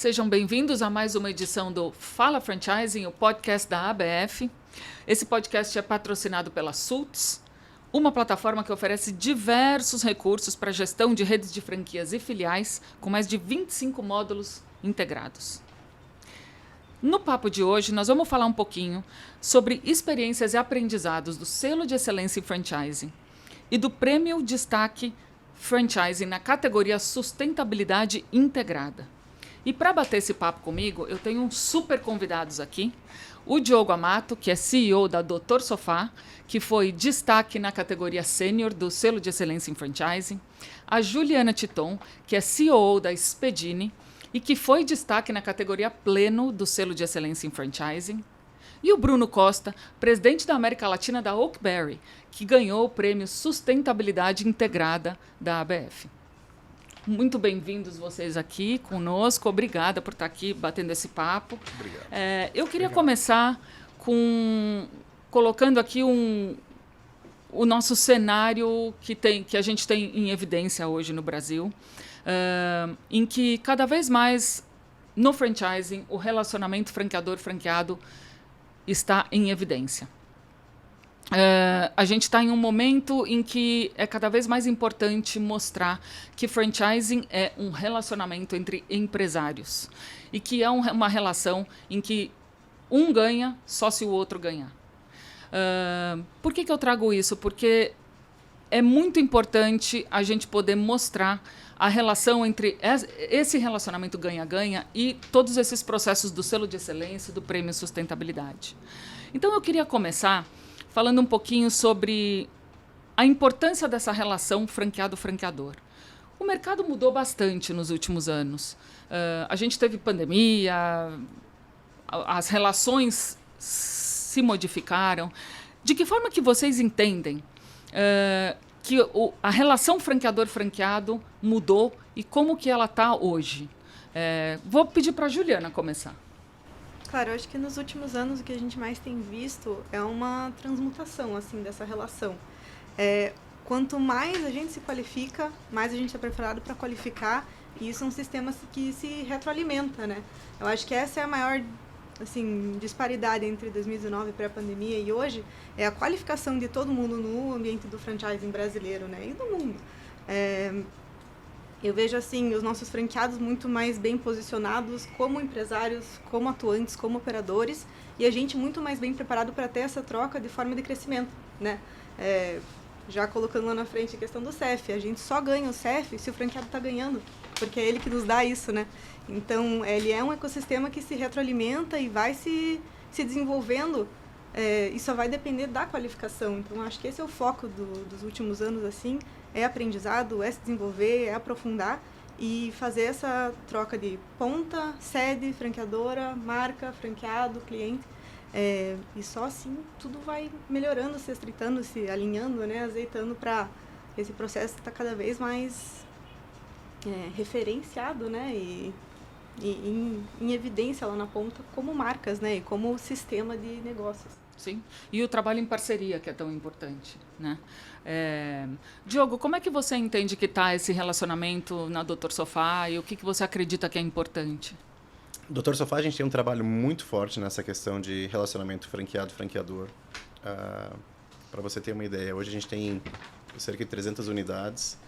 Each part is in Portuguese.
Sejam bem-vindos a mais uma edição do Fala Franchising, o podcast da ABF. Esse podcast é patrocinado pela Sults, uma plataforma que oferece diversos recursos para a gestão de redes de franquias e filiais, com mais de 25 módulos integrados. No papo de hoje, nós vamos falar um pouquinho sobre experiências e aprendizados do Selo de Excelência em Franchising e do Prêmio Destaque Franchising na categoria Sustentabilidade Integrada. E para bater esse papo comigo, eu tenho uns super convidados aqui. O Diogo Amato, que é CEO da Doutor Sofá, que foi destaque na categoria Sênior do Selo de Excelência em Franchising. A Juliana Titon, que é CEO da Spedini e que foi destaque na categoria Pleno do Selo de Excelência em Franchising. E o Bruno Costa, presidente da América Latina da Oakberry, que ganhou o prêmio Sustentabilidade Integrada da ABF. Muito bem-vindos vocês aqui conosco. Obrigada por estar aqui batendo esse papo. Obrigado. Eu queria começar colocando aqui o nosso cenário que a gente tem em evidência hoje no Brasil, em que cada vez mais no franchising o relacionamento franqueador-franqueado está em evidência. A gente está em um momento em que é cada vez mais importante mostrar que franchising é um relacionamento entre empresários e que é uma relação em que um ganha só se o outro ganhar. Por que eu trago isso? Porque é muito importante a gente poder mostrar a relação entre esse relacionamento ganha-ganha e todos esses processos do Selo de Excelência, do Prêmio Sustentabilidade. Então, eu queria começar falando um pouquinho sobre a importância dessa relação franqueado-franqueador. O mercado mudou bastante nos últimos anos. A gente teve pandemia, as relações se modificaram. De que forma que vocês entendem que a relação franqueador-franqueado mudou e como que ela está hoje? Vou pedir para a Juliana começar. Claro, eu acho que nos últimos anos o que a gente mais tem visto é uma transmutação assim, dessa relação. Quanto mais a gente se qualifica, mais a gente é preparado para qualificar, e isso é um sistema que se retroalimenta, né? Eu acho que essa é a maior assim, disparidade entre 2019, pré-pandemia, e hoje, é a qualificação de todo mundo no ambiente do franchising brasileiro, né? E do mundo. Eu vejo assim os nossos franqueados muito mais bem posicionados como empresários, como atuantes, como operadores, e a gente muito mais bem preparado para ter essa troca de forma de crescimento, né? Já colocando lá na frente a questão do CEF, a gente só ganha o CEF se o franqueado está ganhando, porque é ele que nos dá isso, né? Então, ele é um ecossistema que se retroalimenta e vai se desenvolvendo, e só vai depender da qualificação. Então, acho que esse é o foco dos últimos anos, assim, é aprendizado, é se desenvolver, é aprofundar e fazer essa troca de ponta, sede, franqueadora, marca, franqueado, cliente. E só assim tudo vai melhorando, se estreitando, se alinhando, né, azeitando para esse processo que está cada vez mais referenciado, né, e em evidência lá na ponta como marcas, né, e como sistema de negócios. Sim, e o trabalho em parceria, que é tão importante, né? Diogo, como é que você entende que está esse relacionamento na Doutor Sofá e o que você acredita que é importante? Doutor Sofá, a gente tem um trabalho muito forte nessa questão de relacionamento franqueado-franqueador. Para você ter uma ideia, hoje a gente tem cerca de 300 unidades.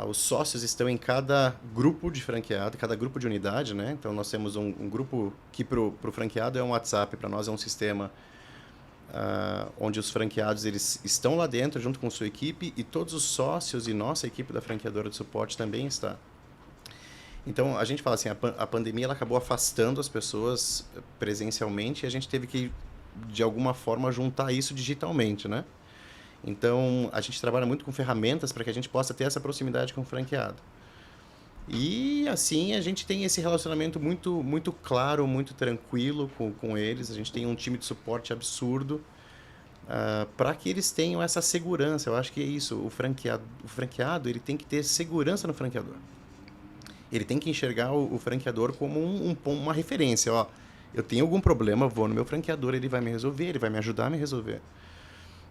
Os sócios estão em cada grupo de franqueado, cada grupo de unidade, né? Então, nós temos um grupo que para o franqueado é um WhatsApp, para nós é um sistema onde os franqueados eles estão lá dentro junto com sua equipe e todos os sócios e nossa equipe da franqueadora de suporte também está. Então, a gente fala assim, a pandemia ela acabou afastando as pessoas presencialmente e a gente teve que, de alguma forma, juntar isso digitalmente, né? Então, a gente trabalha muito com ferramentas para que a gente possa ter essa proximidade com o franqueado. E, assim, a gente tem esse relacionamento muito, muito claro, muito tranquilo com eles. A gente tem um time de suporte absurdo para que eles tenham essa segurança. Eu acho que é isso. O franqueado ele tem que ter segurança no franqueador. Ele tem que enxergar o franqueador como uma referência. Ó, eu tenho algum problema, vou no meu franqueador, ele vai me resolver, ele vai me ajudar a me resolver.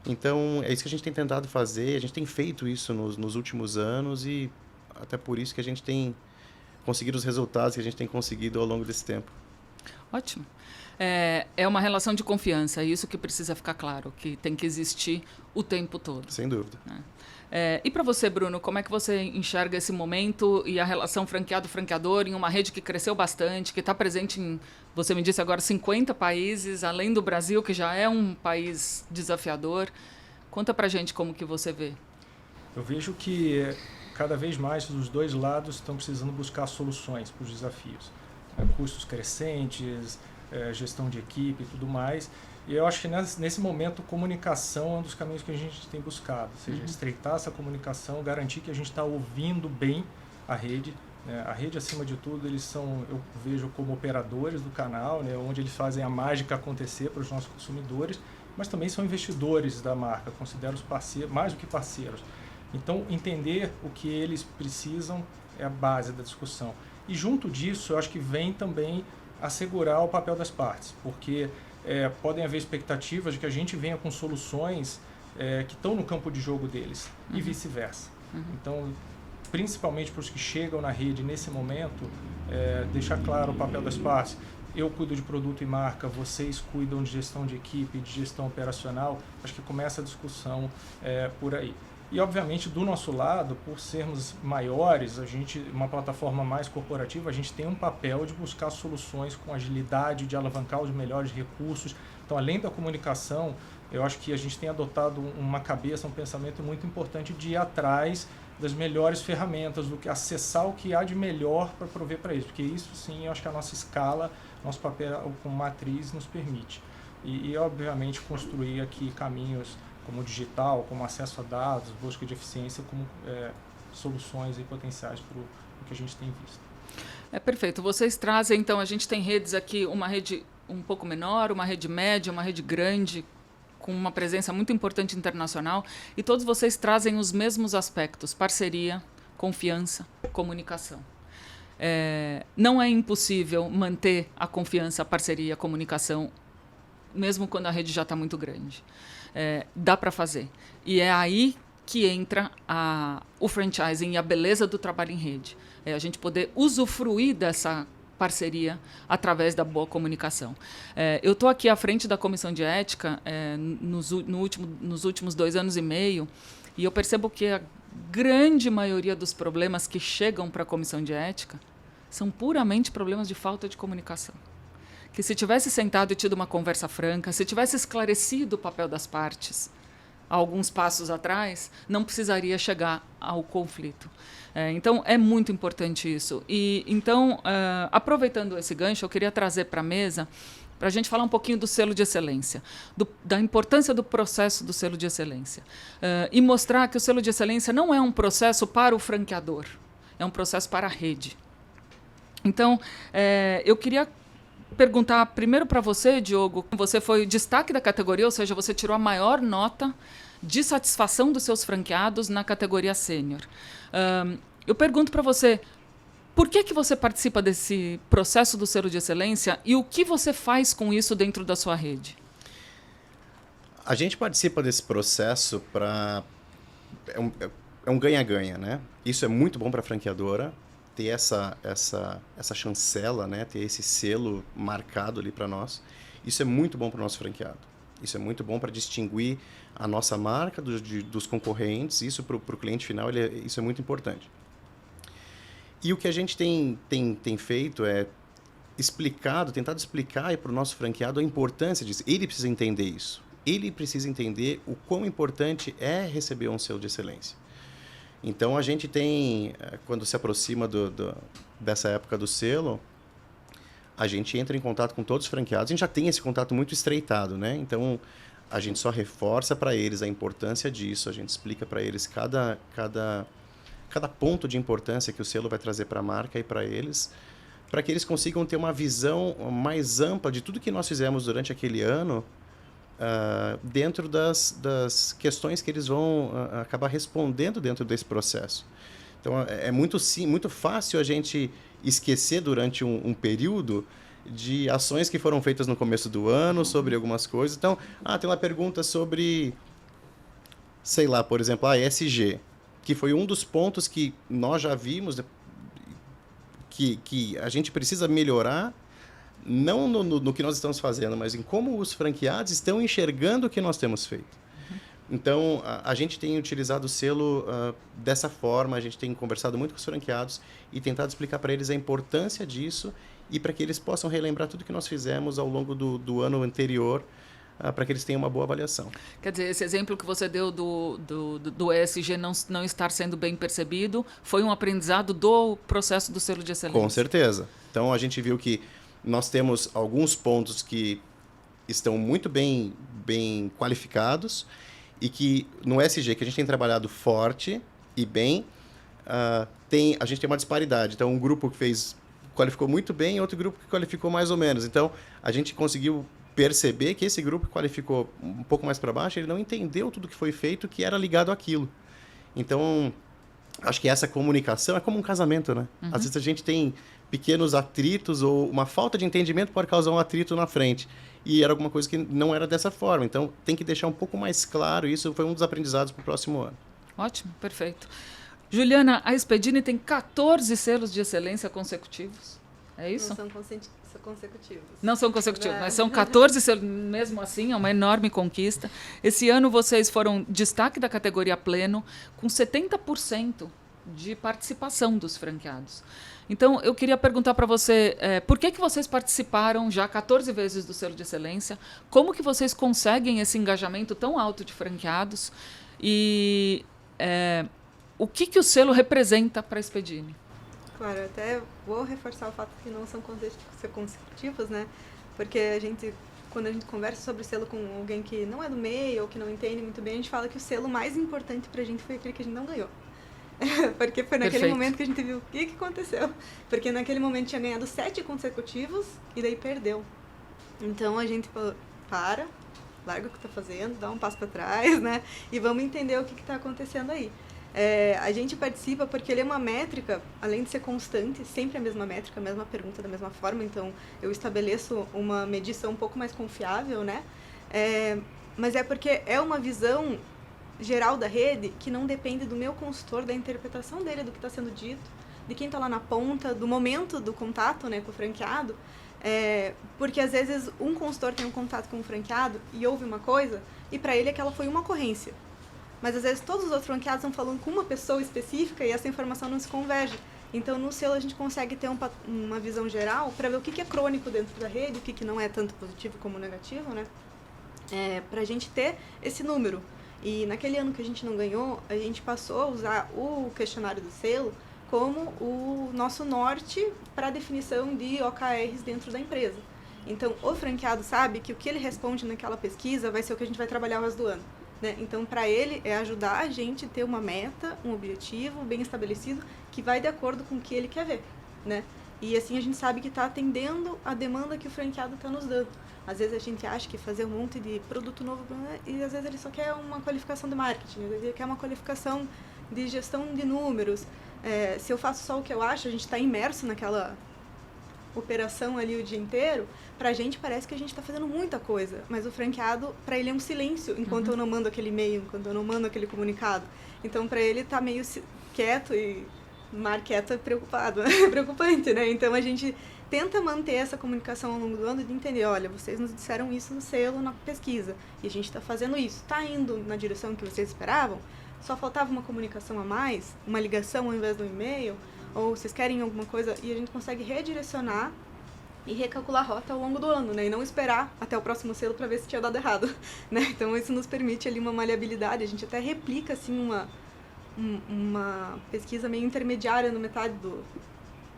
Então, é isso que a gente tem tentado fazer. A gente tem feito isso nos últimos anos e até por isso que a gente tem conseguir os resultados que a gente tem conseguido ao longo desse tempo. Ótimo. É uma relação de confiança, é isso que precisa ficar claro, que tem que existir o tempo todo. Sem dúvida. E para você, Bruno, como é que você enxerga esse momento e a relação franqueado-franqueador em uma rede que cresceu bastante, que está presente em, você me disse agora, 50 países, além do Brasil, que já é um país desafiador. Conta para a gente como que você vê. Eu vejo que cada vez mais os dois lados estão precisando buscar soluções para os desafios. Custos crescentes, gestão de equipe e tudo mais. E eu acho que nesse momento comunicação é um dos caminhos que a gente tem buscado. Ou seja, estreitar essa comunicação, garantir que a gente está ouvindo bem a rede. A rede, acima de tudo, eles são, eu vejo como operadores do canal, né, onde eles fazem a mágica acontecer para os nossos consumidores, mas também são investidores da marca, considero os parceiros, mais do que parceiros. Então, entender o que eles precisam é a base da discussão. E junto disso, eu acho que vem também assegurar o papel das partes, porque podem haver expectativas de que a gente venha com soluções que estão no campo de jogo deles e vice-versa. Então, principalmente para os que chegam na rede nesse momento, deixar claro o papel das partes. Eu cuido de produto e marca, vocês cuidam de gestão de equipe, de gestão operacional. Acho que começa a discussão por aí. E, obviamente, do nosso lado, por sermos maiores, uma plataforma mais corporativa, a gente tem um papel de buscar soluções com agilidade, de alavancar os melhores recursos. Então, além da comunicação, eu acho que a gente tem adotado uma cabeça, um pensamento muito importante de ir atrás das melhores ferramentas, do que acessar o que há de melhor para prover para isso. Porque isso, sim, eu acho que a nossa escala, nosso papel como matriz nos permite. E obviamente, construir aqui caminhos como digital, como acesso a dados, busca de eficiência, como soluções e potenciais para o que a gente tem visto. Perfeito. Vocês trazem, então, a gente tem redes aqui, uma rede um pouco menor, uma rede média, uma rede grande, com uma presença muito importante internacional, e todos vocês trazem os mesmos aspectos: parceria, confiança, comunicação. Não é impossível manter a confiança, a parceria, a comunicação, mesmo quando a rede já está muito grande. Dá para fazer. E é aí que entra o franchising e a beleza do trabalho em rede. A gente poder usufruir dessa parceria através da boa comunicação. Eu estou aqui à frente da Comissão de Ética nos últimos 2 anos e meio, e eu percebo que a grande maioria dos problemas que chegam para a Comissão de Ética são puramente problemas de falta de comunicação. Que se tivesse sentado e tido uma conversa franca, se tivesse esclarecido o papel das partes há alguns passos atrás, não precisaria chegar ao conflito. Então, é muito importante isso. E, então, aproveitando esse gancho, eu queria trazer para a mesa, para a gente falar um pouquinho do selo de excelência, da importância do processo do selo de excelência. E mostrar que o selo de excelência não é um processo para o franqueador, é um processo para a rede. Então, eu queria perguntar primeiro para você, Diogo. Você foi destaque da categoria, ou seja, você tirou a maior nota de satisfação dos seus franqueados na categoria sênior. Eu pergunto para você, por que você participa desse processo do selo de excelência e o que você faz com isso dentro da sua rede? A gente participa desse processo para... É um ganha-ganha, né? Isso é muito bom para a franqueadora, ter essa chancela, né? Ter esse selo marcado ali para nós. Isso é muito bom para o nosso franqueado. Isso é muito bom para distinguir a nossa marca dos concorrentes. Isso para o cliente final, isso é muito importante. E o que a gente tem feito é tentado explicar para o nosso franqueado a importância disso. Ele precisa entender isso. Ele precisa entender o quão importante é receber um selo de excelência. Então, a gente tem, quando se aproxima dessa época do selo, a gente entra em contato com todos os franqueados. A gente já tem esse contato muito estreitado, né? Então, a gente só reforça para eles a importância disso. A gente explica para eles cada ponto de importância que o selo vai trazer para a marca e para eles, para que eles consigam ter uma visão mais ampla de tudo que nós fizemos durante aquele ano, dentro das questões que eles vão acabar respondendo dentro desse processo. Então, é muito fácil a gente esquecer durante um período de ações que foram feitas no começo do ano, sobre algumas coisas. Então, tem uma pergunta sobre, sei lá, por exemplo, ESG, que foi um dos pontos que nós já vimos que a gente precisa melhorar, não no que nós estamos fazendo, mas em como os franqueados estão enxergando o que nós temos feito. Então, a gente tem utilizado o selo dessa forma, a gente tem conversado muito com os franqueados e tentado explicar para eles a importância disso e para que eles possam relembrar tudo que nós fizemos ao longo do ano anterior, para que eles tenham uma boa avaliação. Quer dizer, esse exemplo que você deu do ESG não estar sendo bem percebido foi um aprendizado do processo do selo de excelência. Com certeza. Então, a gente viu que nós temos alguns pontos que estão muito bem qualificados e que no ESG, que a gente tem trabalhado forte e bem, a gente tem uma disparidade. Então, um grupo que qualificou muito bem e outro grupo que qualificou mais ou menos. Então, a gente conseguiu perceber que esse grupo que qualificou um pouco mais para baixo, ele não entendeu tudo que foi feito que era ligado àquilo. Então, acho que essa comunicação é como um casamento, né? Às vezes a gente tem pequenos atritos ou uma falta de entendimento pode causar um atrito na frente. E era alguma coisa que não era dessa forma. Então, tem que deixar um pouco mais claro. Isso foi um dos aprendizados para o próximo ano. Ótimo, perfeito. Juliana, a Expedini tem 14 selos de excelência consecutivos. É isso? Não são consecutivos. Não são consecutivos, mas são 14 selos. Mesmo assim, é uma enorme conquista. Esse ano vocês foram destaque da categoria pleno, com 70% de participação dos franqueados. Então, eu queria perguntar para você, por que vocês participaram já 14 vezes do selo de excelência? Como que vocês conseguem esse engajamento tão alto de franqueados? E o que o selo representa para a Expedini? Claro, até vou reforçar o fato que não são consecutivos, né? Porque quando a gente conversa sobre o selo com alguém que não é do meio ou que não entende muito bem, a gente fala que o selo mais importante pra gente foi aquele que a gente não ganhou. Porque foi naquele momento que a gente viu o que aconteceu. Porque naquele momento tinha ganhado 7 consecutivos e daí perdeu. Então a gente falou, larga o que tá fazendo, dá um passo para trás, né? E vamos entender o que tá acontecendo aí. A gente participa porque ele é uma métrica, além de ser constante, sempre a mesma métrica, a mesma pergunta da mesma forma, então eu estabeleço uma medição um pouco mais confiável, né? Mas é porque é uma visão geral da rede que não depende do meu consultor, da interpretação dele, do que está sendo dito, de quem está lá na ponta, do momento do contato, né, com o franqueado, porque às vezes um consultor tem um contato com o franqueado e ouve uma coisa e para ele aquela foi uma ocorrência. Mas às vezes todos os outros franqueados estão falando com uma pessoa específica e essa informação não se converge. Então no selo a gente consegue ter uma visão geral para ver o que é crônico dentro da rede, o que não é tanto positivo como negativo, né? Para a gente ter esse número. E naquele ano que a gente não ganhou, a gente passou a usar o questionário do selo como o nosso norte para a definição de OKRs dentro da empresa. Então o franqueado sabe que o que ele responde naquela pesquisa vai ser o que a gente vai trabalhar o resto do ano. Né? Então, para ele, é ajudar a gente a ter uma meta, um objetivo bem estabelecido, que vai de acordo com o que ele quer ver. Né? E assim a gente sabe que está atendendo a demanda que o franqueado está nos dando. Às vezes a gente acha que fazer um monte de produto novo, e às vezes ele só quer uma qualificação de marketing, ele quer uma qualificação de gestão de números. Se eu faço só o que eu acho, a gente está imerso naquela operação ali o dia inteiro, pra gente parece que a gente está fazendo muita coisa, mas o franqueado, para ele é um silêncio enquanto eu não mando aquele e-mail, enquanto eu não mando aquele comunicado. Então, para ele tá meio quieto e mar quieto é preocupado, é preocupante, né? Então, a gente tenta manter essa comunicação ao longo do ano de entender, olha, vocês nos disseram isso no selo, na pesquisa, e a gente está fazendo isso, está indo na direção que vocês esperavam, só faltava uma comunicação a mais, uma ligação ao invés do e-mail, ou vocês querem alguma coisa, e a gente consegue redirecionar e recalcular a rota ao longo do ano, né? E não esperar até o próximo selo para ver se tinha dado errado, né? Então isso nos permite ali uma maleabilidade, a gente até replica assim uma pesquisa meio intermediária no metade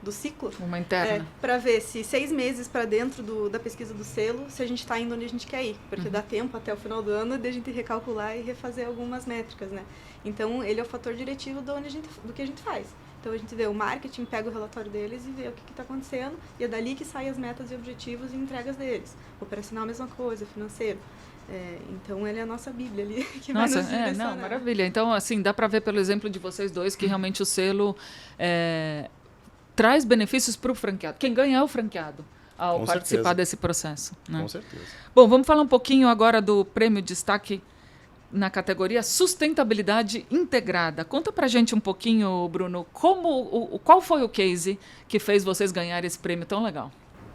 do ciclo. Uma interna. Para ver se 6 meses para dentro da pesquisa do selo, se a gente está indo onde a gente quer ir. Porque dá tempo até o final do ano de a gente recalcular e refazer algumas métricas, né? Então, ele é o fator diretivo do que a gente faz. Então, a gente vê o marketing, pega o relatório deles e vê o que está acontecendo. E é dali que saem as metas e objetivos e entregas deles. Operacional, a mesma coisa, financeiro. Então, ele é a nossa bíblia ali, que vai nos direcionar. Maravilha. Então, assim, dá para ver pelo exemplo de vocês dois que realmente o selo traz benefícios para o franqueado. Quem ganha é o franqueado ao Com participar certeza. desse processo. Né? Com certeza. Bom, vamos falar um pouquinho agora do Prêmio Destaque na categoria sustentabilidade integrada. Conta pra gente um pouquinho, Bruno, qual foi o case que fez vocês ganharem esse prêmio tão legal?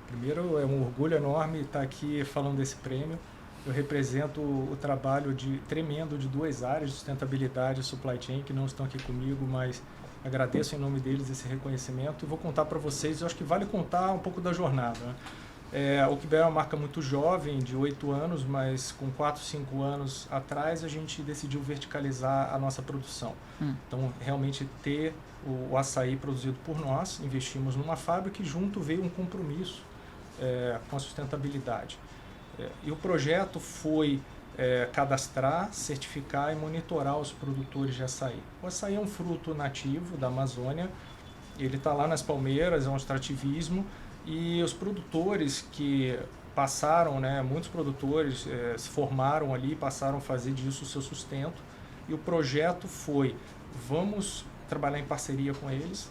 Primeiro, é um orgulho enorme estar aqui falando desse prêmio. Eu represento o trabalho tremendo de 2 áreas de sustentabilidade e supply chain que não estão aqui comigo, mas agradeço em nome deles esse reconhecimento e vou contar para vocês. Eu acho que vale contar um pouco da jornada, né? O Oakberry é uma marca muito jovem, de 8 anos, mas com 4, 5 anos atrás a gente decidiu verticalizar a nossa produção. Então, realmente ter o açaí produzido por nós, investimos numa fábrica e junto veio um compromisso com a sustentabilidade. E o projeto foi cadastrar, certificar e monitorar os produtores de açaí. O açaí é um fruto nativo da Amazônia, ele está lá nas palmeiras, é um extrativismo, e os produtores que passaram, muitos produtores se formaram ali, passaram a fazer disso o seu sustento, e o projeto foi, vamos trabalhar em parceria com eles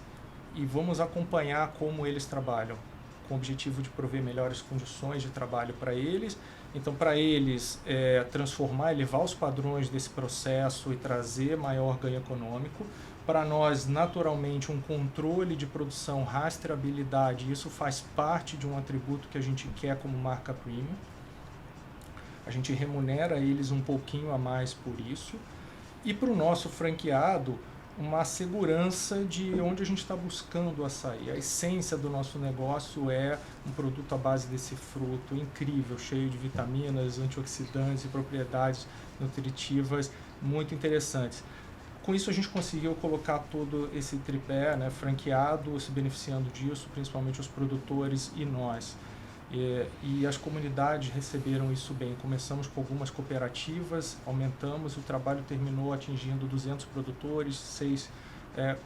e vamos acompanhar como eles trabalham, com o objetivo de prover melhores condições de trabalho para eles. Então, para eles, transformar, elevar os padrões desse processo e trazer maior ganho econômico. Para nós, naturalmente, um controle de produção, rastreabilidade, isso faz parte de um atributo que a gente quer como marca premium. A gente remunera eles um pouquinho a mais por isso. E para o nosso franqueado, uma segurança de onde a gente está buscando o açaí. A essência do nosso negócio é um produto à base desse fruto incrível, cheio de vitaminas, antioxidantes e propriedades nutritivas muito interessantes. Com isso a gente conseguiu colocar todo esse tripé, franqueado, se beneficiando disso, principalmente os produtores e nós. E as comunidades receberam isso bem. Começamos com algumas cooperativas, aumentamos, o trabalho terminou atingindo 200 produtores, 6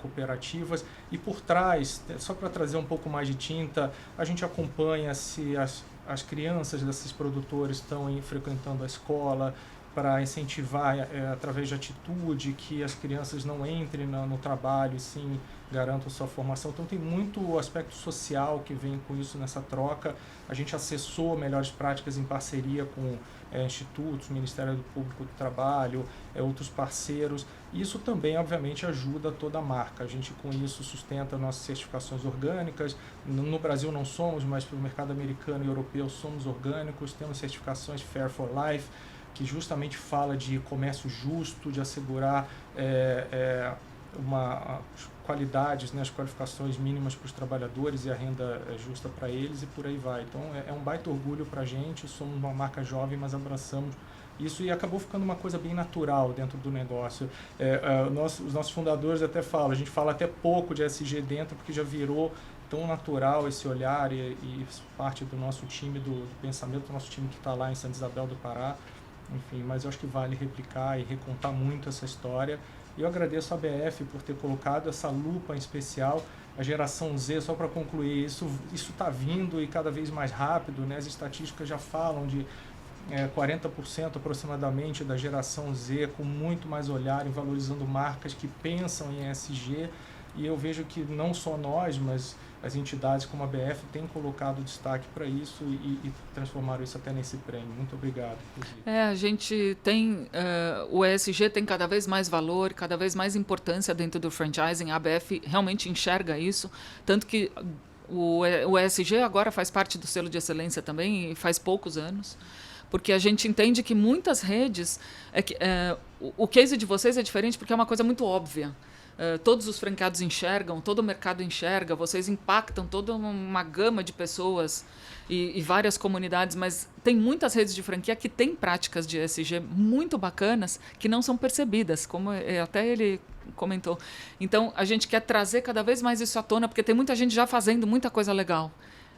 cooperativas. E por trás, só para trazer um pouco mais de tinta, a gente acompanha se as crianças desses produtores estão frequentando a escola, para incentivar, através de atitude, que as crianças não entrem no trabalho e sim garantam sua formação. Então tem muito aspecto social que vem com isso nessa troca. A gente acessou melhores práticas em parceria com institutos, Ministério do Público do Trabalho, outros parceiros. Isso também, obviamente, ajuda toda a marca. A gente, com isso, sustenta nossas certificações orgânicas. No Brasil não somos, mas para o mercado americano e europeu somos orgânicos. Temos certificações Fair for Life, que justamente fala de comércio justo, de assegurar qualidades, as qualificações mínimas para os trabalhadores e a renda justa para eles e por aí vai. Então é um baita orgulho para a gente, somos uma marca jovem, mas abraçamos isso e acabou ficando uma coisa bem natural dentro do negócio. Os nossos fundadores até falam, a gente fala até pouco de ESG dentro porque já virou tão natural esse olhar e parte do nosso time, do pensamento do nosso time que está lá em Santa Isabel do Pará. Enfim, mas eu acho que vale replicar e recontar muito essa história. E eu agradeço a BF por ter colocado essa lupa em especial, a geração Z, só para concluir, isso está vindo e cada vez mais rápido, As estatísticas já falam de 40% aproximadamente da geração Z com muito mais olhar e valorizando marcas que pensam em ESG. E eu vejo que não só nós, mas as entidades como a BF têm colocado destaque para isso e transformaram isso até nesse prêmio. Muito obrigado. A gente tem, o ESG tem cada vez mais valor, cada vez mais importância dentro do franchising. A ABF realmente enxerga isso, tanto que o ESG agora faz parte do selo de excelência também, e faz poucos anos. Porque a gente entende que muitas redes... o case de vocês é diferente porque é uma coisa muito óbvia. Todos os franqueados enxergam, todo o mercado enxerga, vocês impactam toda uma gama de pessoas e várias comunidades, mas tem muitas redes de franquia que têm práticas de ESG muito bacanas que não são percebidas, como até ele comentou. Então, a gente quer trazer cada vez mais isso à tona, porque tem muita gente já fazendo muita coisa legal,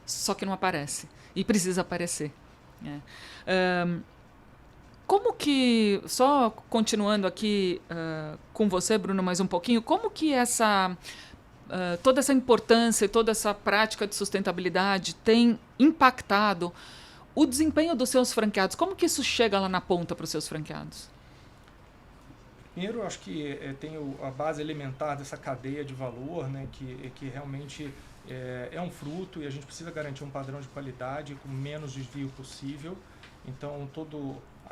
só que não aparece, e precisa aparecer. Como que, só continuando aqui com você, Bruno, mais um pouquinho, como que toda essa importância e toda essa prática de sustentabilidade tem impactado o desempenho dos seus franqueados? Como que isso chega lá na ponta para os seus franqueados? Primeiro, eu acho que tem a base elementar dessa cadeia de valor, que realmente é um fruto e a gente precisa garantir um padrão de qualidade com menos desvio possível. Então,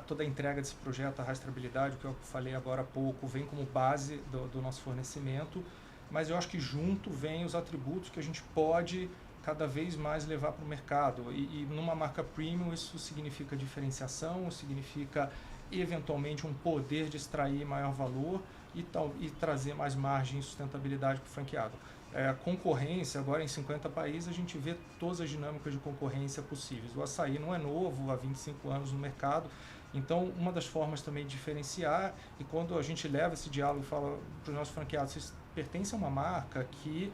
toda a entrega desse projeto, a rastreabilidade, o que eu falei agora há pouco, vem como base do nosso fornecimento, mas eu acho que junto vem os atributos que a gente pode cada vez mais levar para o mercado. E numa marca premium isso significa diferenciação, significa eventualmente um poder de extrair maior valor e trazer mais margem e sustentabilidade para o franqueado. Concorrência, agora em 50 países a gente vê todas as dinâmicas de concorrência possíveis. O açaí não é novo, há 25 anos no mercado, então uma das formas também de diferenciar, e quando a gente leva esse diálogo e fala para os nossos franqueados, vocês pertencem a uma marca que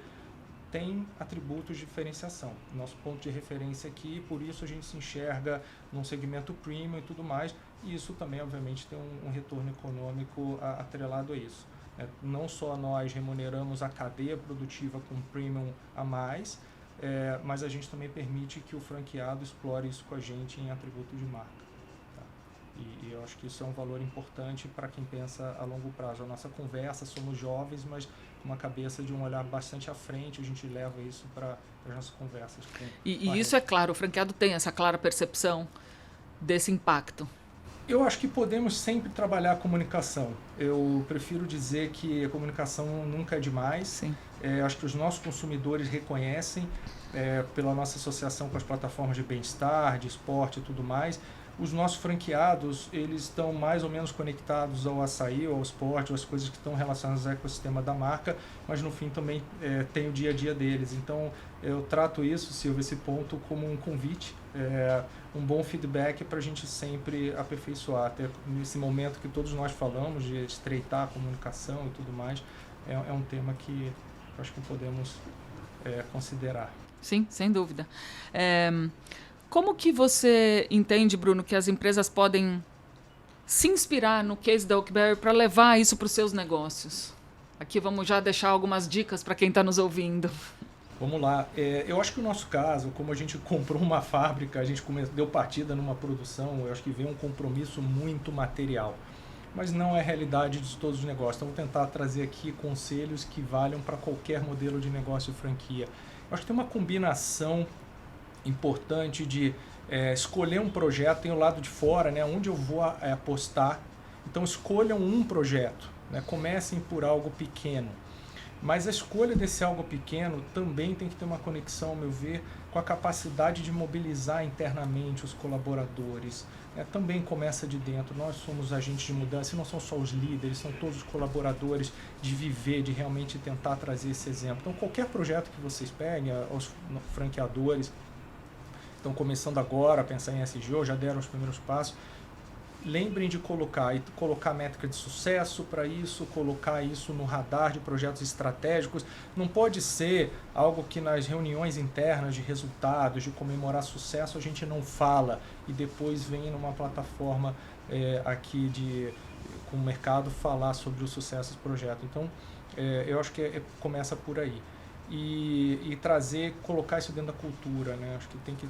tem atributos de diferenciação. Nosso ponto de referência aqui, por isso a gente se enxerga num segmento premium e tudo mais, e isso também obviamente tem um retorno econômico atrelado a isso. Não só nós remuneramos a cadeia produtiva com premium a mais, mas a gente também permite que o franqueado explore isso com a gente em atributo de marca. Tá? E eu acho que isso é um valor importante para quem pensa a longo prazo. A nossa conversa, somos jovens, mas com uma cabeça de um olhar bastante à frente, a gente leva isso para as nossas conversas. E isso é claro, o franqueado tem essa clara percepção desse impacto. Eu acho que podemos sempre trabalhar a comunicação. Eu prefiro dizer que a comunicação nunca é demais. Sim. Acho que os nossos consumidores reconhecem, pela nossa associação com as plataformas de bem-estar, de esporte e tudo mais. Os nossos franqueados, eles estão mais ou menos conectados ao açaí, ao esporte, às coisas que estão relacionadas ao ecossistema da marca, mas no fim também tem o dia a dia deles. Então eu trato isso, Silvia, esse ponto como um convite, um bom feedback para a gente sempre aperfeiçoar. Até nesse momento que todos nós falamos de estreitar a comunicação e tudo mais, é um tema que eu acho que podemos considerar. Sim, sem dúvida. Como que você entende, Bruno, que as empresas podem se inspirar no case da Oakberry para levar isso para os seus negócios? Aqui vamos já deixar algumas dicas para quem está nos ouvindo. Vamos lá. Eu acho que o nosso caso, como a gente comprou uma fábrica, a gente deu partida numa produção, eu acho que veio um compromisso muito material. Mas não é a realidade de todos os negócios. Então, vou tentar trazer aqui conselhos que valham para qualquer modelo de negócio e franquia. Eu acho que tem uma combinação importante de escolher um projeto, tem o lado de fora, né, onde eu vou apostar. Então escolham um projeto, né, comecem por algo pequeno. Mas a escolha desse algo pequeno também tem que ter uma conexão, ao meu ver, com a capacidade de mobilizar internamente os colaboradores. Também começa de dentro. Nós somos agentes de mudança e não são só os líderes, são todos os colaboradores de viver, de realmente tentar trazer esse exemplo. Então qualquer projeto que vocês peguem, os franqueadores estão começando agora a pensar em SG, ou já deram os primeiros passos, lembrem de colocar métrica de sucesso para isso, colocar isso no radar de projetos estratégicos. Não pode ser algo que nas reuniões internas de resultados, de comemorar sucesso, a gente não fala e depois vem numa plataforma aqui com o mercado falar sobre o sucesso desse projeto. Então, eu acho que começa por aí. E colocar isso dentro da cultura, né? Acho que tem que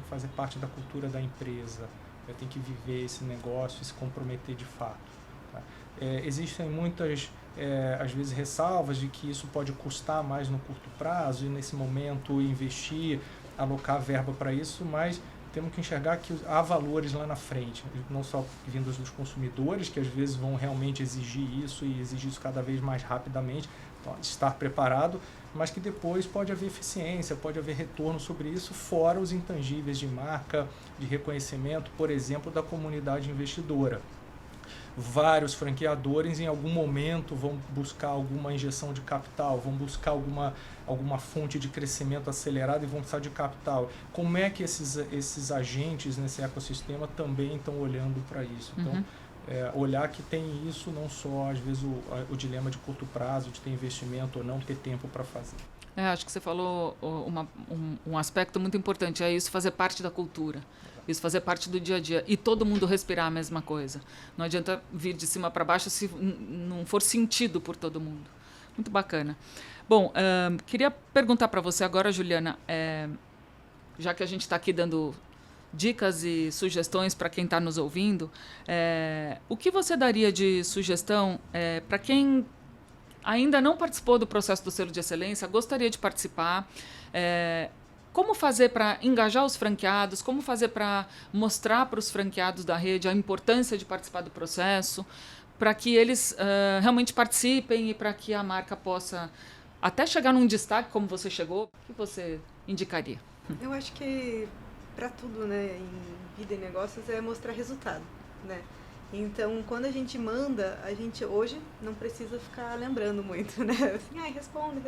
fazer parte da cultura da empresa, tem que viver esse negócio e se comprometer de fato. Tá? Existem muitas, às vezes, ressalvas de que isso pode custar mais no curto prazo e, nesse momento, investir, alocar verba para isso, mas temos que enxergar que há valores lá na frente, não só vindos dos consumidores, que às vezes vão realmente exigir isso e exigir isso cada vez mais rapidamente, então, estar preparado, mas que depois pode haver eficiência, pode haver retorno sobre isso, fora os intangíveis de marca, de reconhecimento, por exemplo, da comunidade investidora. Vários franqueadores em algum momento vão buscar alguma injeção de capital, vão buscar alguma fonte de crescimento acelerado e vão precisar de capital. Como é que esses agentes nesse ecossistema também estão olhando para isso? Então, olhar que tem isso, não só às vezes o dilema de curto prazo, de ter investimento ou não, ter tempo para fazer. Acho que você falou um aspecto muito importante, é isso fazer parte da cultura. Isso fazer parte do dia a dia. E todo mundo respirar a mesma coisa. Não adianta vir de cima para baixo se não for sentido por todo mundo. Muito bacana. Bom, queria perguntar para você agora, Juliana, já que a gente está aqui dando dicas e sugestões para quem está nos ouvindo, o que você daria de sugestão para quem ainda não participou do processo do selo de excelência, gostaria de participar, como fazer para engajar os franqueados, como fazer para mostrar para os franqueados da rede a importância de participar do processo, para que eles realmente participem e para que a marca possa até chegar num destaque como você chegou. O que você indicaria? Eu acho que para tudo, né, em vida e negócios é mostrar resultado, né? Então, quando a gente manda, a gente hoje não precisa ficar lembrando muito, né? Assim, responde.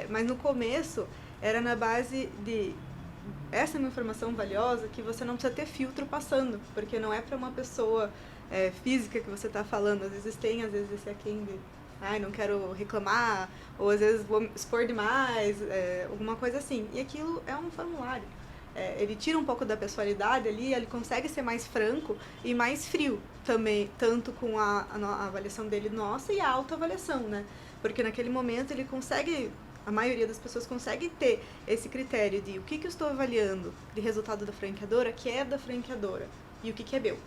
Mas no começo era na base de essa é uma informação valiosa que você não precisa ter filtro passando, porque não é para uma pessoa física que você está falando. Às vezes esse aquém de não quero reclamar, ou às vezes vou expor demais, alguma coisa assim. E aquilo é um formulário. Ele tira um pouco da pessoalidade ali, ele consegue ser mais franco e mais frio também, tanto com a avaliação dele nossa e a autoavaliação, né? Porque naquele momento ele consegue, a maioria das pessoas consegue ter esse critério de o que eu estou avaliando de resultado da franqueadora, que é da franqueadora, e o que é meu.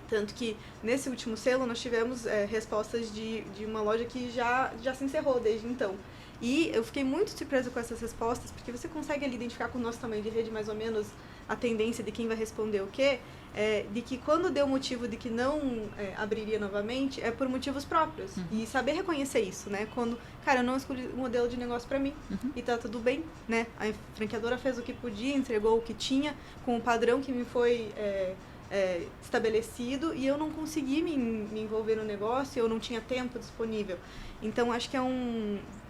Tanto que nesse último selo nós tivemos respostas de uma loja que já se encerrou desde então. E eu fiquei muito surpresa com essas respostas, porque você consegue ali identificar com o nosso tamanho de rede mais ou menos a tendência de quem vai responder o quê, de que quando deu motivo de que não abriria novamente, é por motivos próprios. E saber reconhecer isso, né? Quando, cara, eu não escolhi um modelo de negócio para mim, e tá tudo bem, né? A franqueadora fez o que podia, entregou o que tinha, com o padrão que me foi estabelecido, e eu não consegui me envolver no negócio, eu não tinha tempo disponível. Então, acho que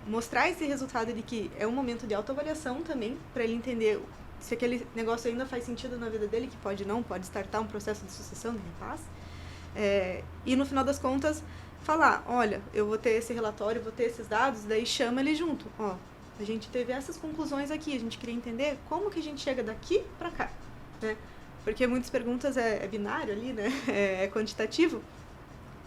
mostrar esse resultado de que é um momento de autoavaliação também, para ele entender se aquele negócio ainda faz sentido na vida dele, que pode não, pode startar um processo de sucessão, de repasse. E no final das contas, falar, olha, eu vou ter esse relatório, vou ter esses dados, daí chama ele junto. Ó, a gente teve essas conclusões aqui, a gente queria entender como que a gente chega daqui para cá, né? Porque muitas perguntas é binário ali, né? É quantitativo.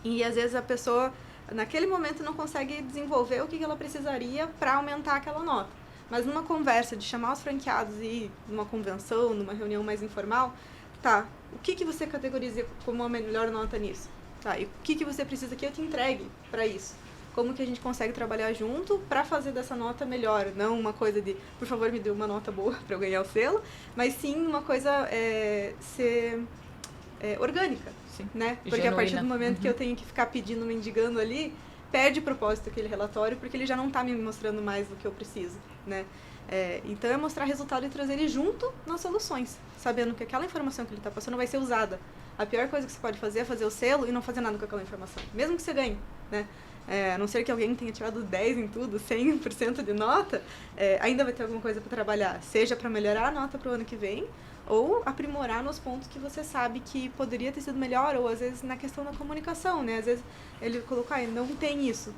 E às vezes a pessoa, naquele momento, não consegue desenvolver o que ela precisaria para aumentar aquela nota. Mas numa conversa de chamar os franqueados e ir numa convenção, numa reunião mais informal, tá, o que você categoriza como a melhor nota nisso? Tá, e o que você precisa que eu te entregue para isso? Como que a gente consegue trabalhar junto para fazer dessa nota melhor? Não uma coisa de, por favor, me dê uma nota boa para eu ganhar o selo, mas sim uma coisa ser orgânica, sim, né? Porque genuína. A partir do momento que eu tenho que ficar pedindo, mendigando ali, perde propósito aquele relatório, porque ele já não está me mostrando mais do que eu preciso, né? Então é mostrar resultado e trazer ele junto nas soluções, sabendo que aquela informação que ele está passando vai ser usada. A pior coisa que você pode fazer é fazer o selo e não fazer nada com aquela informação, mesmo que você ganhe, né? A não ser que alguém tenha tirado 10 em tudo, 100% de nota, ainda vai ter alguma coisa para trabalhar, seja para melhorar a nota para o ano que vem, ou aprimorar nos pontos que você sabe que poderia ter sido melhor, ou às vezes na questão da comunicação, né? Às vezes ele colocou, não tem isso.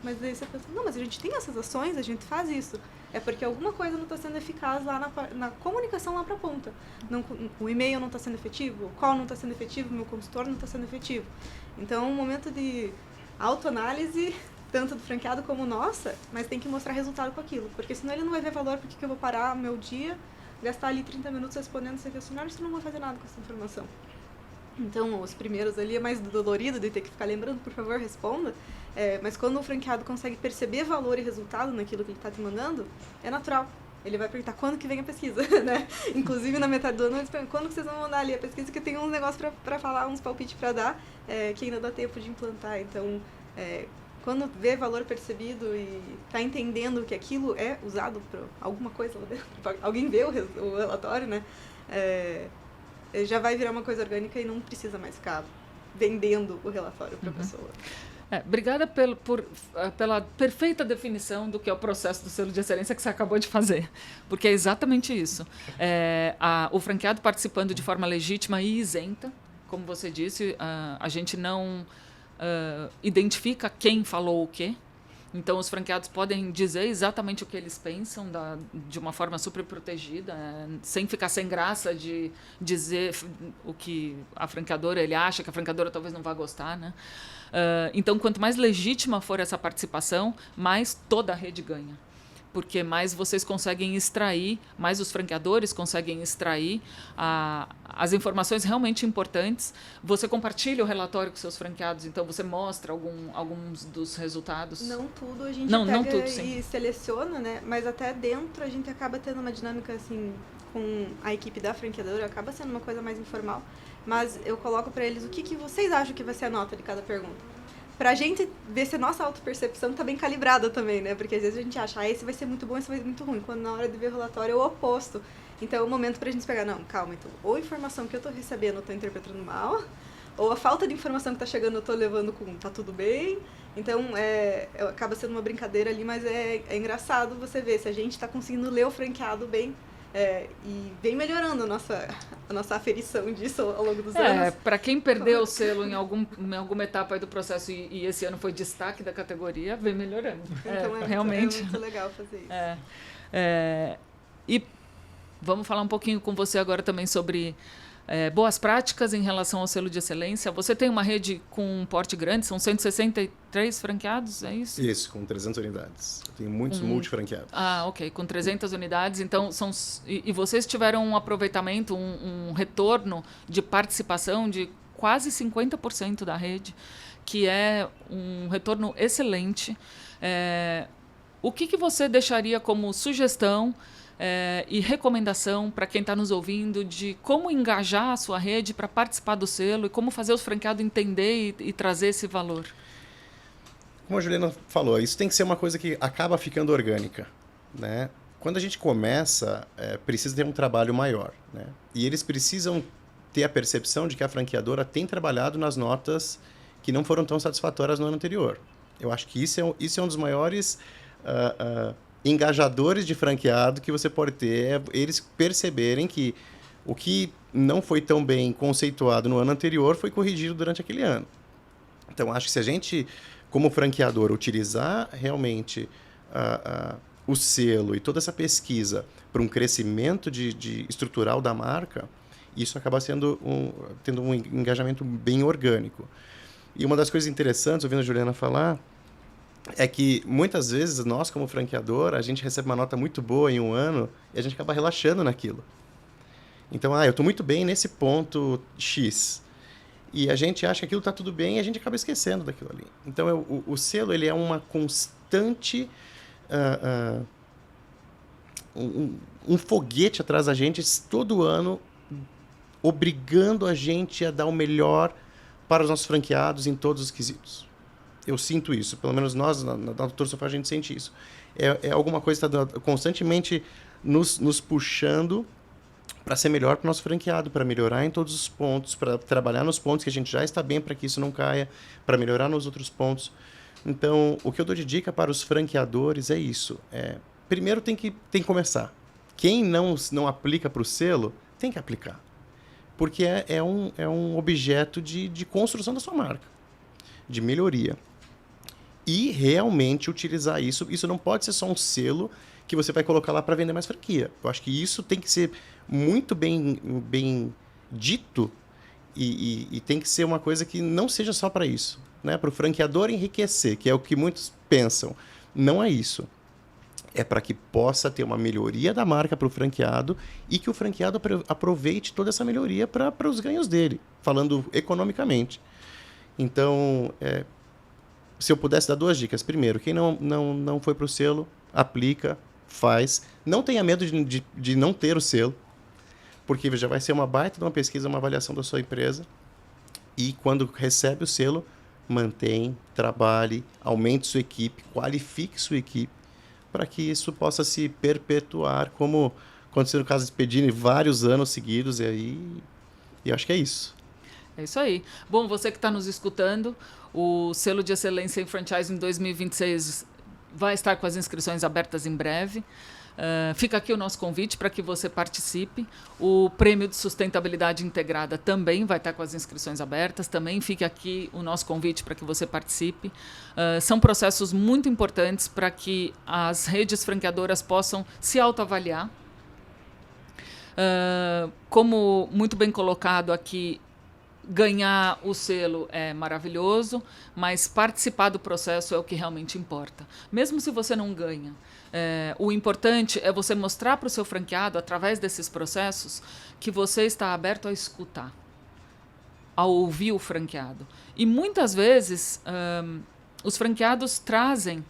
Mas daí você pensa, não, mas a gente tem essas ações, a gente faz isso. É porque alguma coisa não está sendo eficaz lá na comunicação lá para a ponta. Não, o e-mail não está sendo efetivo, o call não está sendo efetivo, o meu consultor não está sendo efetivo. Então é um momento de autoanálise, tanto do franqueado como nossa, mas tem que mostrar resultado com aquilo. Porque senão ele não vai ver valor, porque que eu vou parar meu dia, gastar ali 30 minutos respondendo esse questionário, se não vou fazer nada com essa informação. Então, os primeiros ali é mais dolorido de ter que ficar lembrando, por favor, responda. Mas quando o franqueado consegue perceber valor e resultado naquilo que ele está te mandando, é natural. Ele vai perguntar quando que vem a pesquisa, né? Inclusive, na metade do ano, eles perguntam quando que vocês vão mandar ali a pesquisa, que eu tenho uns negócios para falar, uns palpites para dar, que ainda dá tempo de implantar. Então, quando vê valor percebido e está entendendo que aquilo é usado para alguma coisa lá dentro, alguém vê o relatório, né? Já vai virar uma coisa orgânica e não precisa mais ficar vendendo o relatório para a pessoa. Obrigada pela perfeita definição do que é o processo do selo de excelência que você acabou de fazer, porque é exatamente isso. O franqueado participando de forma legítima e isenta, como você disse, a gente não identifica quem falou o quê. Então, os franqueados podem dizer exatamente o que eles pensam de uma forma super protegida, sem ficar sem graça de dizer o que a franqueadora ele acha que a franqueadora talvez não vá gostar, né? Então, quanto mais legítima for essa participação, mais toda a rede ganha. porque mais vocês conseguem extrair, mais os franqueadores conseguem extrair as informações realmente importantes. Você compartilha o relatório com seus franqueados, então você mostra alguns dos resultados? Não tudo, a gente não pega tudo, sim. e seleciona, né? Mas até dentro a gente acaba tendo uma dinâmica assim com a equipe da franqueadora, acaba sendo uma coisa mais informal, mas eu coloco para eles o que vocês acham que vai ser a nota de cada pergunta. Pra gente ver se a nossa autopercepção tá bem calibrada também, né? Porque às vezes a gente acha, esse vai ser muito bom, esse vai ser muito ruim. Quando na hora de ver o relatório é o oposto. Então é o momento pra gente pegar, não, calma, então, ou a informação que eu tô recebendo eu tô interpretando mal, ou a falta de informação que tá chegando eu tô levando com tá tudo bem. Então acaba sendo uma brincadeira ali, mas é engraçado você ver se a gente tá conseguindo ler o franqueado bem. E vem melhorando a nossa aferição disso ao longo dos anos. Para quem perdeu o selo em alguma etapa aí do processo e esse ano foi destaque da categoria, vem melhorando. Então realmente. É muito legal fazer isso. E vamos falar um pouquinho com você agora também sobre boas práticas em relação ao selo de excelência. Você tem uma rede com um porte grande, são 163 franqueados, é isso? Isso, com 300 unidades. Eu tenho muitos multifranqueados. Ok, com 300 unidades. Então, e vocês tiveram um aproveitamento, um retorno de participação de quase 50% da rede, que é um retorno excelente. O que você deixaria como sugestão e recomendação para quem está nos ouvindo de como engajar a sua rede para participar do selo e como fazer os franqueados entender e trazer esse valor? Como a Juliana falou, isso tem que ser uma coisa que acaba ficando orgânica, né? Quando a gente começa, precisa ter um trabalho maior, né? E eles precisam ter a percepção de que a franqueadora tem trabalhado nas notas que não foram tão satisfatórias no ano anterior. Eu acho que isso é um dos maiores engajadores de franqueado que você pode ter, eles perceberem que o que não foi tão bem conceituado no ano anterior foi corrigido durante aquele ano. Então, acho que se a gente, como franqueador, utilizar realmente o selo e toda essa pesquisa para um crescimento estrutural da marca, isso acaba tendo um engajamento bem orgânico. E uma das coisas interessantes, ouvindo a Juliana falar, é que muitas vezes nós, como franqueador, a gente recebe uma nota muito boa em um ano e a gente acaba relaxando naquilo. Então, eu estou muito bem nesse ponto X. E a gente acha que aquilo está tudo bem e a gente acaba esquecendo daquilo ali. Então, o selo ele é uma constante... um foguete atrás da gente todo ano, obrigando a gente a dar o melhor para os nossos franqueados em todos os quesitos. Eu sinto isso, pelo menos nós, na Doutor Sofá, a gente sente isso. É alguma coisa que está constantemente nos puxando para ser melhor para o nosso franqueado, para melhorar em todos os pontos, para trabalhar nos pontos que a gente já está bem para que isso não caia, para melhorar nos outros pontos. Então, o que eu dou de dica para os franqueadores é isso. Primeiro tem que começar. Quem não aplica para o selo, tem que aplicar. Porque é um objeto de construção da sua marca, de melhoria. E realmente utilizar isso. Isso não pode ser só um selo que você vai colocar lá para vender mais franquia. Eu acho que isso tem que ser muito bem dito e tem que ser uma coisa que não seja só para isso, né? Para o franqueador enriquecer, que é o que muitos pensam. Não é isso. É para que possa ter uma melhoria da marca para o franqueado e que o franqueado aproveite toda essa melhoria para os ganhos dele, falando economicamente. Então, se eu pudesse dar 2 dicas. Primeiro, quem não foi para o selo, aplica, faz. Não tenha medo de não ter o selo, porque já vai ser uma baita de uma pesquisa, uma avaliação da sua empresa. E quando recebe o selo, mantém, trabalhe, aumente sua equipe, qualifique sua equipe, para que isso possa se perpetuar, como aconteceu no caso de Pedini, vários anos seguidos, e acho que é isso. É isso aí. Bom, você que está nos escutando, o Selo de Excelência em Franchising 2026 vai estar com as inscrições abertas em breve. Fica aqui o nosso convite para que você participe. O Prêmio de Sustentabilidade Integrada também vai estar com as inscrições abertas. Também fica aqui o nosso convite para que você participe. São processos muito importantes para que as redes franqueadoras possam se autoavaliar. Como muito bem colocado aqui, ganhar o selo é maravilhoso, mas participar do processo é o que realmente importa. Mesmo se você não ganha, o importante é você mostrar para o seu franqueado, através desses processos, que você está aberto a escutar, a ouvir o franqueado. E muitas vezes os franqueados trazem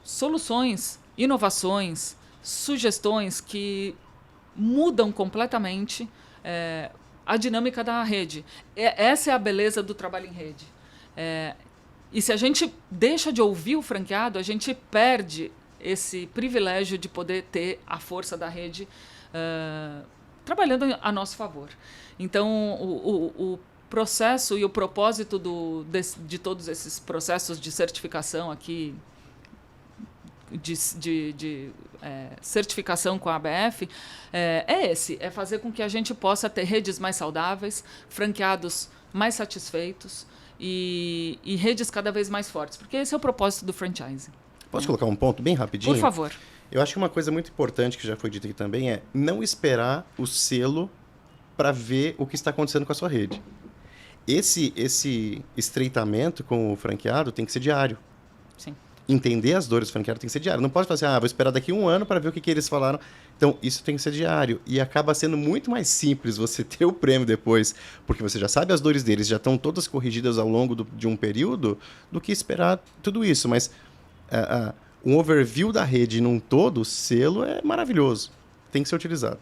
soluções, inovações, sugestões que mudam completamente a dinâmica da rede. Essa é a beleza do trabalho em rede. E se a gente deixa de ouvir o franqueado, a gente perde esse privilégio de poder ter a força da rede trabalhando a nosso favor. Então, o processo e o propósito de todos esses processos de certificação aqui, de certificação com a ABF, é fazer com que a gente possa ter redes mais saudáveis, franqueados mais satisfeitos e redes cada vez mais fortes, porque esse é o propósito do franchising. Posso colocar um ponto bem rapidinho? Por favor. Eu acho que uma coisa muito importante que já foi dita aqui também é não esperar o selo para ver o que está acontecendo com a sua rede. Esse estreitamento com o franqueado tem que ser diário. Sim. Entender as dores do franqueado tem que ser diário. Não pode falar assim, vou esperar daqui 1 ano para ver o que eles falaram. Então, isso tem que ser diário. E acaba sendo muito mais simples você ter o prêmio depois, porque você já sabe as dores deles, já estão todas corrigidas ao longo de um período, do que esperar tudo isso. Mas um overview da rede num todo, o selo é maravilhoso. Tem que ser utilizado.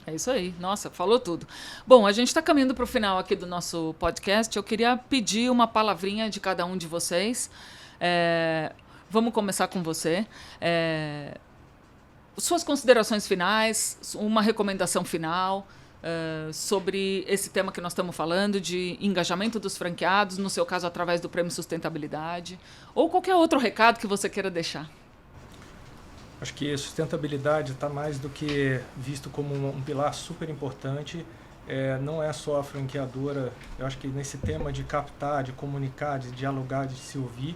É isso aí. Nossa, falou tudo. Bom, a gente está caminhando para o final aqui do nosso podcast. Eu queria pedir uma palavrinha de cada um de vocês. Vamos começar com você. Suas considerações finais, uma recomendação final sobre esse tema que nós estamos falando, de engajamento dos franqueados, no seu caso, através do Prêmio Sustentabilidade, ou qualquer outro recado que você queira deixar. Acho que sustentabilidade está mais do que visto como um pilar super importante. Não é só a franqueadora. Eu acho que nesse tema de captar, de comunicar, de dialogar, de se ouvir,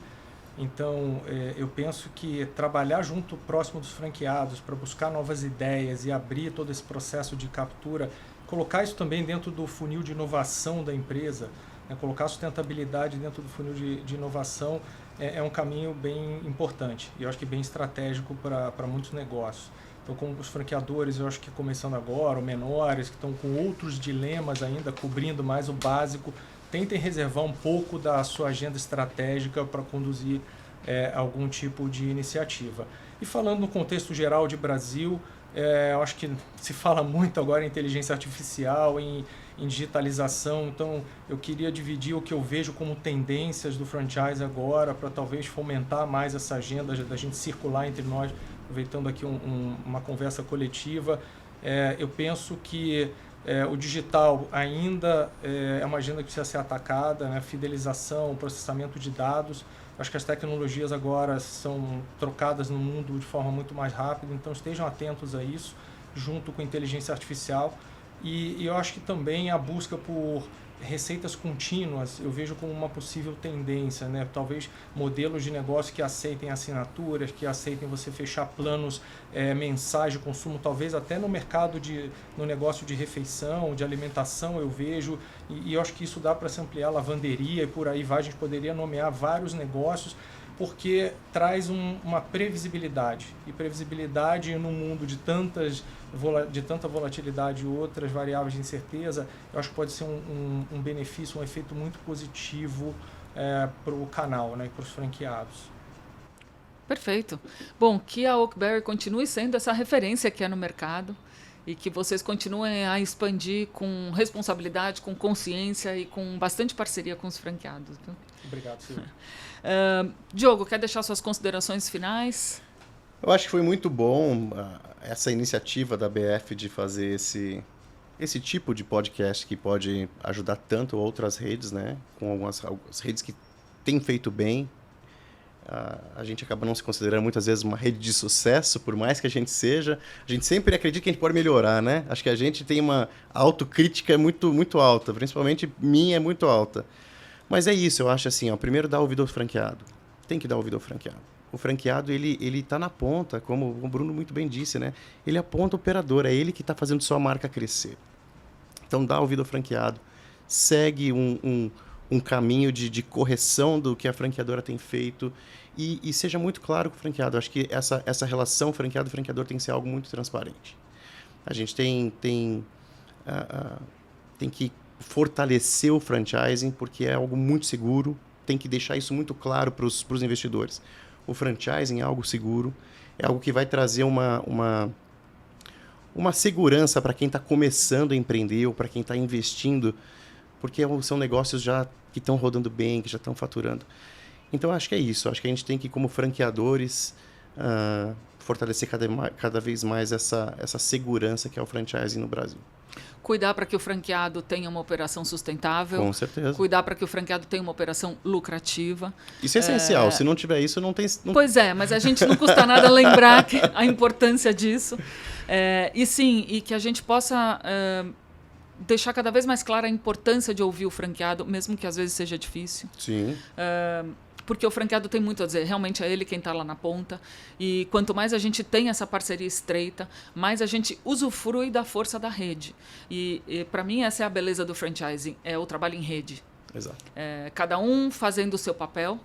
então eu penso que trabalhar junto, próximo dos franqueados, para buscar novas ideias e abrir todo esse processo de captura, colocar isso também dentro do funil de inovação da empresa, colocar a sustentabilidade dentro do funil de inovação é um caminho bem importante e eu acho que bem estratégico para muitos negócios. Então, como os franqueadores, eu acho que começando agora, ou menores, que estão com outros dilemas ainda, cobrindo mais o básico, tentem reservar um pouco da sua agenda estratégica para conduzir algum tipo de iniciativa. E falando no contexto geral de Brasil, eu acho que se fala muito agora em inteligência artificial, em digitalização, então eu queria dividir o que eu vejo como tendências do franchise agora, para talvez fomentar mais essa agenda da gente circular entre nós, aproveitando aqui uma conversa coletiva. Eu penso que o digital ainda é uma agenda que precisa ser atacada, né? Fidelização, processamento de dados. Acho que as tecnologias agora são trocadas no mundo de forma muito mais rápida, então estejam atentos a isso, junto com a inteligência artificial. E eu acho que também a busca por receitas contínuas eu vejo como uma possível tendência, né? Talvez modelos de negócio que aceitem assinaturas, que aceitem você fechar planos mensais de consumo, talvez até no mercado no negócio de refeição, de alimentação eu vejo, e eu acho que isso dá para se ampliar, lavanderia e por aí vai, a gente poderia nomear vários negócios, porque traz uma previsibilidade, e previsibilidade no mundo de tanta volatilidade e outras variáveis de incerteza, eu acho que pode ser um benefício, um efeito muito positivo para o canal, né, e para os franqueados. Perfeito. Bom, que a Oakberry continue sendo essa referência que é no mercado e que vocês continuem a expandir com responsabilidade, com consciência e com bastante parceria com os franqueados. Viu? Obrigado, Silvio. Diogo, quer deixar suas considerações finais? Eu acho que foi muito bom essa iniciativa da BF de fazer esse tipo de podcast que pode ajudar tanto outras redes, né? Com algumas redes que têm feito bem. A gente acaba não se considerando muitas vezes uma rede de sucesso, por mais que a gente seja. A gente sempre acredita que a gente pode melhorar, né? Acho que a gente tem uma autocrítica muito, muito alta, principalmente minha é muito alta. Mas é isso, eu acho assim, primeiro dá ouvido ao franqueado. Tem que dar ouvido ao franqueado. O franqueado, ele está na ponta, como o Bruno muito bem disse, né? Ele é a ponta operadora, é ele que está fazendo sua marca crescer. Então dá ouvido ao franqueado, segue um caminho de correção do que a franqueadora tem feito e seja muito claro com o franqueado. Acho que essa relação franqueado-franqueador tem que ser algo muito transparente. A gente tem que fortalecer o franchising porque é algo muito seguro, tem que deixar isso muito claro para os investidores. O franchising é algo seguro, é algo que vai trazer uma segurança para quem está começando a empreender ou para quem está investindo, porque são negócios já que estão rodando bem, que já estão faturando. Então, acho que é isso. Acho que a gente tem que, como franqueadores, fortalecer cada vez mais essa segurança que é o franchising no Brasil. Cuidar para que o franqueado tenha uma operação sustentável. Com certeza. Cuidar para que o franqueado tenha uma operação lucrativa. Isso é essencial. Se não tiver isso, não tem... Pois é, mas a gente não custa nada lembrar a importância disso. E que a gente possa deixar cada vez mais clara a importância de ouvir o franqueado, mesmo que às vezes seja difícil. Sim. Porque o franqueado tem muito a dizer, realmente é ele quem está lá na ponta. E quanto mais a gente tem essa parceria estreita, mais a gente usufrui da força da rede. E para mim, essa é a beleza do franchising, é o trabalho em rede. Exato. Cada um fazendo o seu papel,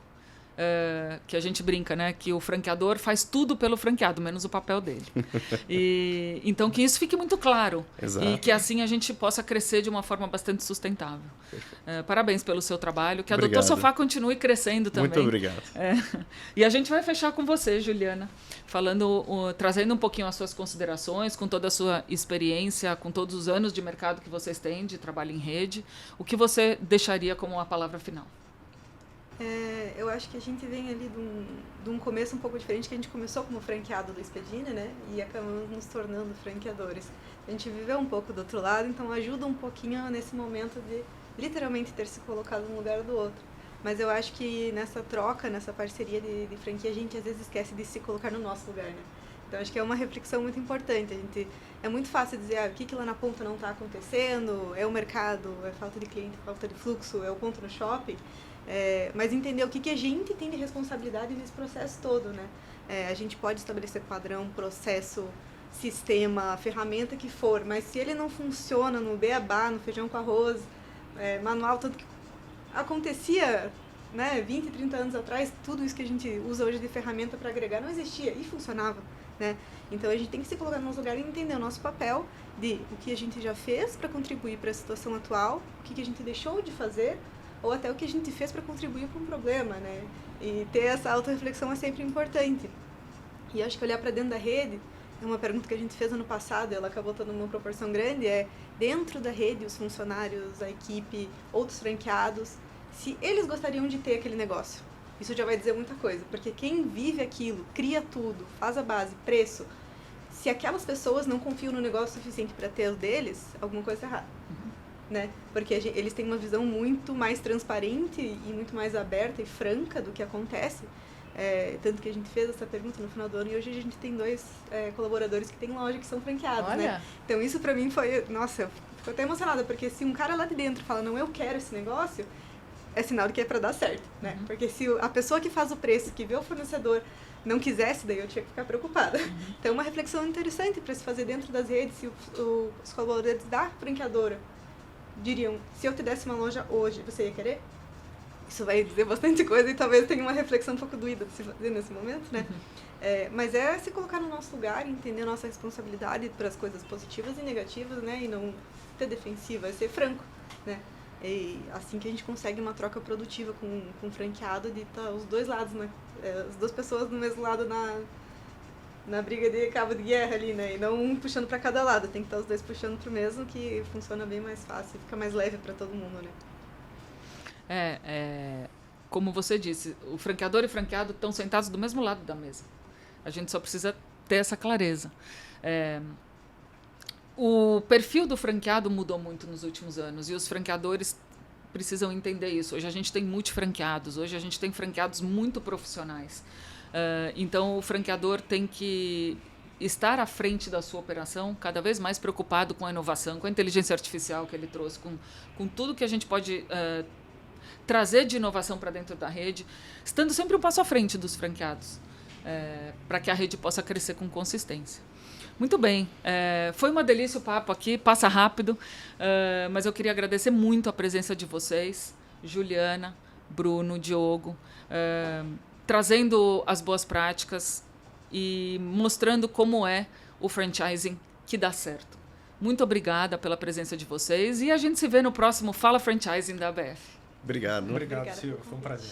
que a gente brinca, né? Que o franqueador faz tudo pelo franqueado, menos o papel dele. Então, que isso fique muito claro. Exato. E que assim a gente possa crescer de uma forma bastante sustentável. Parabéns pelo seu trabalho. Que a Obrigado. Dr. Sofá continue crescendo também. Muito obrigado. E a gente vai fechar com você, Juliana, trazendo um pouquinho as suas considerações, com toda a sua experiência, com todos os anos de mercado que vocês têm, de trabalho em rede. O que você deixaria como a palavra final? Eu acho que a gente vem ali de um começo um pouco diferente, que a gente começou como franqueado do Expedine, né? E acabamos nos tornando franqueadores. A gente viveu um pouco do outro lado, então ajuda um pouquinho nesse momento de literalmente ter se colocado no lugar do outro. Mas eu acho que nessa troca, nessa parceria de franquia, a gente às vezes esquece de se colocar no nosso lugar, né? Então acho que é uma reflexão muito importante. É muito fácil dizer o que lá na ponta não está acontecendo, é o mercado, é falta de cliente, falta de fluxo, é o ponto no shopping. Mas entender o que a gente tem de responsabilidade nesse processo todo, né? A gente pode estabelecer padrão, processo, sistema, ferramenta que for, mas se ele não funciona no beabá, no feijão com arroz, manual, tanto que acontecia, né, 20, 30 anos atrás, tudo isso que a gente usa hoje de ferramenta para agregar não existia e funcionava, né? Então a gente tem que se colocar no nosso lugar e entender o nosso papel de o que a gente já fez para contribuir para a situação atual, o que a gente deixou de fazer, ou até o que a gente fez para contribuir para um problema, né? E ter essa autorreflexão é sempre importante. E acho que olhar para dentro da rede, é uma pergunta que a gente fez ano passado, ela acabou tendo uma proporção grande, dentro da rede, os funcionários, a equipe, outros franqueados, se eles gostariam de ter aquele negócio. Isso já vai dizer muita coisa, porque quem vive aquilo, cria tudo, faz a base, preço, se aquelas pessoas não confiam no negócio suficiente para ter o deles, alguma coisa está errada. Né? Porque eles têm uma visão muito mais transparente e muito mais aberta e franca do que acontece. Tanto que a gente fez essa pergunta no final do ano e hoje a gente tem 2 colaboradores que têm loja que são franqueados. Olha. Né? Então isso pra mim foi... Nossa, eu fico até emocionada, porque se um cara lá de dentro fala, não, eu quero esse negócio, é sinal de que é pra dar certo. Né? Porque se a pessoa que faz o preço, que vê o fornecedor, não quisesse, daí eu tinha que ficar preocupada. Então é uma reflexão interessante para se fazer dentro das redes, se os colaboradores da franqueadora diriam, se eu te desse uma loja hoje, você ia querer? Isso vai dizer bastante coisa e talvez tenha uma reflexão um pouco doída de se fazer nesse momento, né? Mas é se colocar no nosso lugar, entender a nossa responsabilidade para as coisas positivas e negativas, né? E não ter defensiva, é ser franco, né? E assim que a gente consegue uma troca produtiva com o franqueado de estar os dois lados, né? As duas pessoas do mesmo lado na briga de cabo de guerra ali, né? E não um puxando para cada lado, tem que estar os dois puxando pro mesmo, que funciona bem mais fácil, fica mais leve para todo mundo, né? Como você disse, o franqueador e o franqueado estão sentados do mesmo lado da mesa. A gente só precisa ter essa clareza. O perfil do franqueado mudou muito nos últimos anos e os franqueadores precisam entender isso. Hoje a gente tem multifranqueados, hoje a gente tem franqueados muito profissionais. Então, o franqueador tem que estar à frente da sua operação, cada vez mais preocupado com a inovação, com a inteligência artificial que ele trouxe, com tudo que a gente pode trazer de inovação para dentro da rede, estando sempre um passo à frente dos franqueados, para que a rede possa crescer com consistência. Muito bem. Foi uma delícia o papo aqui, passa rápido, mas eu queria agradecer muito a presença de vocês, Juliana, Bruno, Diogo, trazendo as boas práticas e mostrando como é o franchising que dá certo. Muito obrigada pela presença de vocês e a gente se vê no próximo Fala Franchising da ABF. Obrigado. Obrigado, Silvio. Foi um prazer.